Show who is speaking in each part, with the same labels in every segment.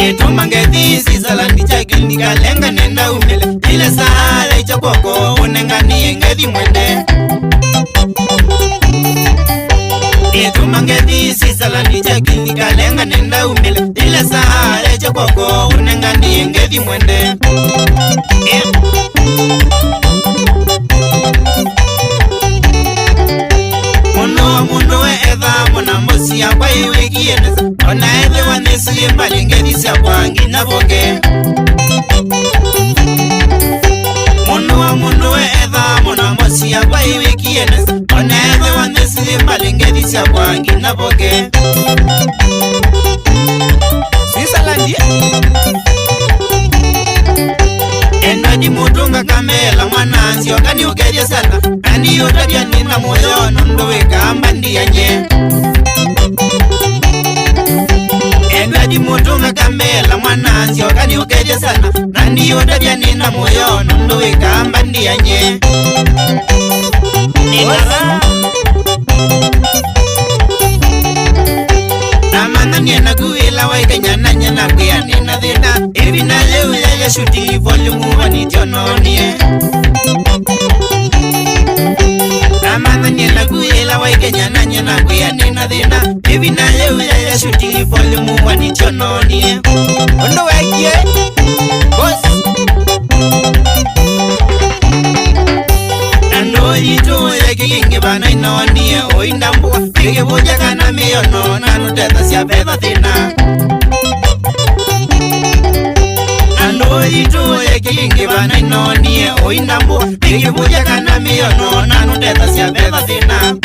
Speaker 1: Etumangeti Switzerland chakilika lenga nenda umele ile sala ichokoko unengani ngedi mwende. Etumangeti Switzerland chakilika lenga nenda umele ile sala ichokoko unengani ngedi mwende. Muno we edha mona mosi ya kwa iwe kieneza ona edhe wanesi mbali ngedi siya kwangi na boge. Muno we edha mona mosi ya kwa iwe kieneza ona edhe wanesi mbali ngedi siya kwangi na boge. Switzerland Enadi mutunga kamela mwananzi wakani ukedia sana nani yotadia nina moyo nondowe kamba ndiyanye. Enadi mutunga kamela mwananzi wakani ukedia sana nani yotadia nina moyo nondowe kamba ndiyanye. Nidara Namanga niena kuila waikanya nanyana kuya nina dhina Ivi na leo ya shuti volume wanitiononie. Namanga niena kuila waikanya nanyana kuya nina dhina Ivi na leo ya shuti volume wanitiononie. Ondo wekie boss Nando yito yeke bana inonie oindambua Yeke boja kana miyono nanu teta siya beba thina. Nando yito yeke bana inonie oindambua Yeke boja kana miyono nanu teta siya beba thina.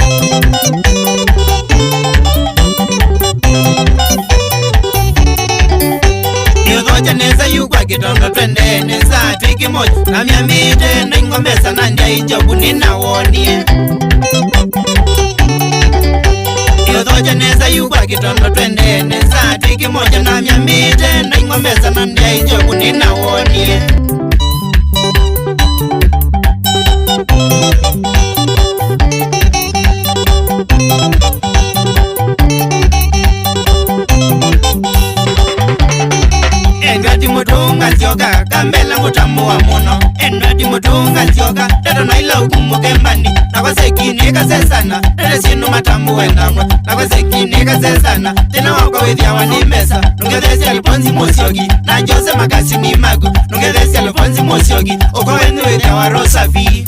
Speaker 1: Yodoja neza yukwa kitondo twende neza twiki moja na miamite na ingombesa na ndia ijobu nina wonie. Yodoja neza yukwa kitondo twende neza twiki moja na miamite na ingombesa na ndia ijobu nina wonie. Endwadi mutunga nzioka kambela mutamu wa muno. Endwadi mutunga nzioka tata naila ukumuke mbandi nakwa sekini kasesana tata sinu matamu wendangwa nakwa sekini kasesana tena wako withia wanimesa nungethesi aliponzi mosiogi na jose makasi ni magu nungethesi aliponzi mosiogi uko wenu withia wa rosafi.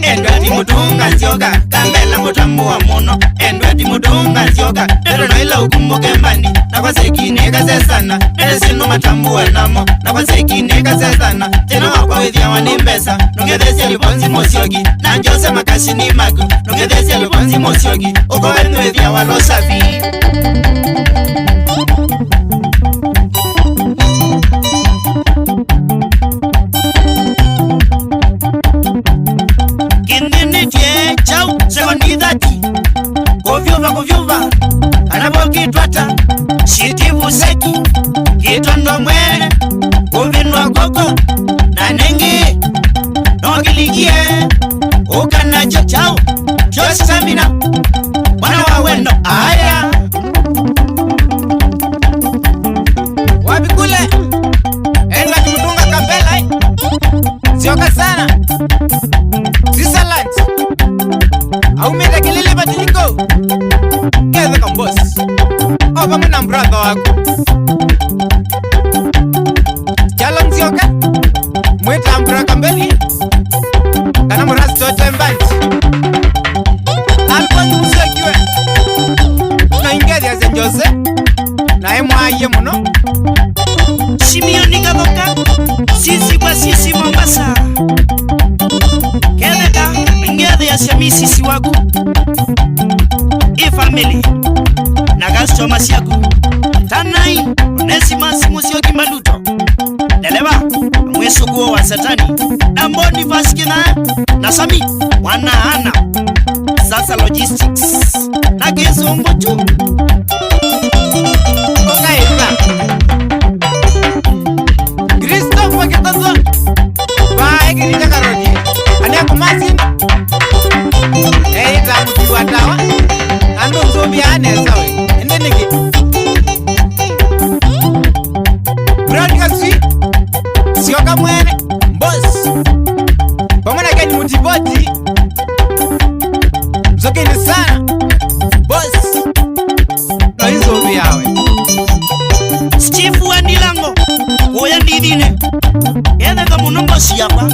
Speaker 1: Endwadi mutunga nzioka kambela mutamu wa muno. Endwadi mutunga nzioka tero naila ukumbuke mbandi nakwa sekine kasesana tero sinu matamu wenamo nakwa sekine kasesana tena wakwa withia wanimbesa nungethesi aliponzi mosiogi na jose makasi ni magu nungethesi aliponzi mosiogi uko wenu withia wa rosafi. Chau sekondi dhati kuvyuva anapokitwata shitivu seki kitondo mwene kuvinwa koko na nengi nokiligie ukanacho chau kyosamina mwana wa wendo aya wapi kule enga tumutunga kambela sioka sana Switzerland Aumeta kilele batiliko Keza kambos Opa muna mbrother wako Jalo nzioka Mweta mbra kambeli Kana murasi tote mbanti Alpo nduzo kiwe Na ingezi ya senjose Na emu aye muno Shimioni kaboka Sisi kwa sisi Mombasa Kedeka ngede ya shamisi si wagu family na customer siaku tanai nesi masi musioki maluto deleva mwesuguo wa satani na mboni vaskina na sami wana ana sasa logistics na gezombo tu okaika Christopher Kitazo bae kirita karodi ane mutipoti zokeni sana boss na hizo vyawe Chifu wa Ndilango Kuya ndidine Ene kamunombo siyapa